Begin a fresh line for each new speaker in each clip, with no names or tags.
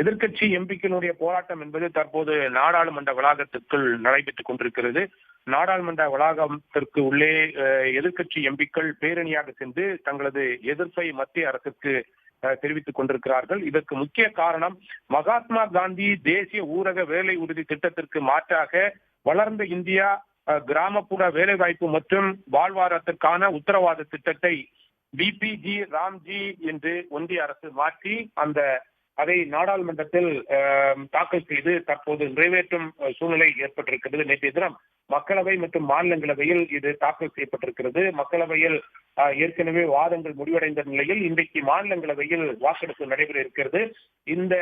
எதிர்க்கட்சி எம்பிக்களுடைய போராட்டம் என்பது தற்போது நாடாளுமன்ற வளாகத்திற்குள் நடைபெற்றுக் கொண்டிருக்கிறது. நாடாளுமன்ற வளாகத்திற்கு உள்ளே எதிர்க்கட்சி எம்பிக்கள் பேரணியாக சென்று தங்களது எதிர்ப்பை மத்திய அரசுக்கு தெரிவித்துக் கொண்டிருக்கிறார்கள். இதற்கு முக்கிய காரணம் மகாத்மா காந்தி தேசிய ஊரக வேலை உறுதி திட்டத்திற்கு மாற்றாக வளர்ந்த இந்தியா கிராமப்புற வேலைவாய்ப்பு மற்றும் வாழ்வாதாரத்திற்கான உத்தரவாத திட்டத்தை பிபிஜி ராம்ஜி என்று ஒன்றிய அரசு மாற்றி அதை நாடாளுமன்றத்தில் தாக்கல் செய்து தற்போது நிறைவேற்றும் சூழ்நிலை ஏற்பட்டிருக்கிறது. நேற்றைய தினம் மக்களவை மற்றும் மாநிலங்களவையில் இது தாக்கல் செய்யப்பட்டிருக்கிறது. மக்களவையில் ஏற்கனவே வாதங்கள் முடிவடைந்த நிலையில் இன்றைக்கு மாநிலங்களவையில் வாக்கெடுப்பு நடைபெற இருக்கிறது. இந்த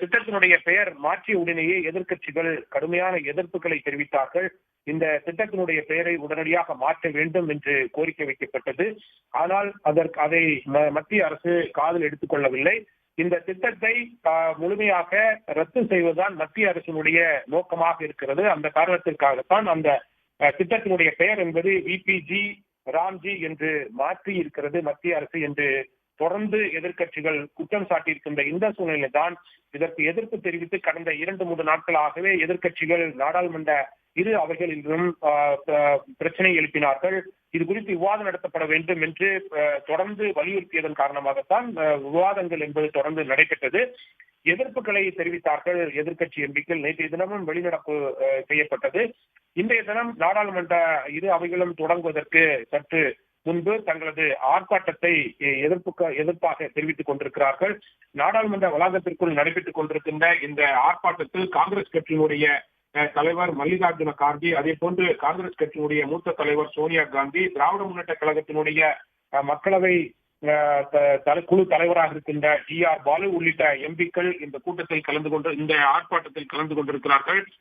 திட்டத்தினுடைய பெயர் மாற்றிய உடனேயே எதிர்க்கட்சிகள் கடுமையான எதிர்ப்புகளை தெரிவித்தார்கள். இந்த திட்டத்தினுடைய பெயரை உடனடியாக மாற்ற வேண்டும் என்று கோரிக்கை வைக்கப்பட்டது. ஆனால் அதை மத்திய அரசு காதில் எடுத்துக் கொள்ளவில்லை. இந்த திட்டத்தை முழுமையாக ரத்து செய்வதுதான் மத்திய அரசினுடைய நோக்கமாக இருக்கிறது. அந்த காரணத்திற்காகத்தான் அந்த திட்டத்தினுடைய பெயர் என்பது விபிஜி ராம்ஜி என்று மாற்றி இருக்கிறது மத்திய அரசு என்று தொடர்ந்து எதிர்க்கட்சிகள் குற்றம் சாட்டியிருக்கின்ற இந்த சூழ்நிலை தான் இதற்கு எதிர்ப்பு தெரிவித்து கடந்த 2-3 நாட்களாகவே எதிர்க்கட்சிகள் நாடாளுமன்ற இரு அவைகளிலும் பிரச்சனை எழுப்பினார்கள். இது குறித்து விவாதம் நடத்தப்பட வேண்டும் என்று தொடர்ந்து வலியுறுத்தியதன் காரணமாகத்தான் விவாதங்கள் என்பது தொடர்ந்து நடைபெற்றது. எதிர்ப்புகளை தெரிவித்தார்கள் எதிர்க்கட்சி எம்பிக்கள். நேற்றைய தினமும் வெளிநடப்பு செய்யப்பட்டது. இன்றைய தினம் நாடாளுமன்ற இரு அவைகளும் தொடங்குவதற்கு சற்று முன்பு தங்களது ஆர்ப்பாட்டத்தை எதிர்ப்பாக தெரிவித்துக் கொண்டிருக்கிறார்கள். நாடாளுமன்ற வளாகத்திற்குள் நடைபெற்றுக் கொண்டிருக்கின்ற இந்த ஆர்ப்பாட்டத்தில் காங்கிரஸ் கட்சியினுடைய தலைவர் மல்லிகார்ஜுன கார்கே, அதே போன்று காங்கிரஸ் கட்சியினுடைய மூத்த தலைவர் சோனியா காந்தி, திராவிட முன்னேற்ற கழகத்தினுடைய மக்களவை குழு தலைவராக இருக்கின்ற GR பாலு உள்ளிட்ட எம்பிக்கள் இந்த ஆர்ப்பாட்டத்தில் கலந்து கொண்டிருக்கிறார்கள்.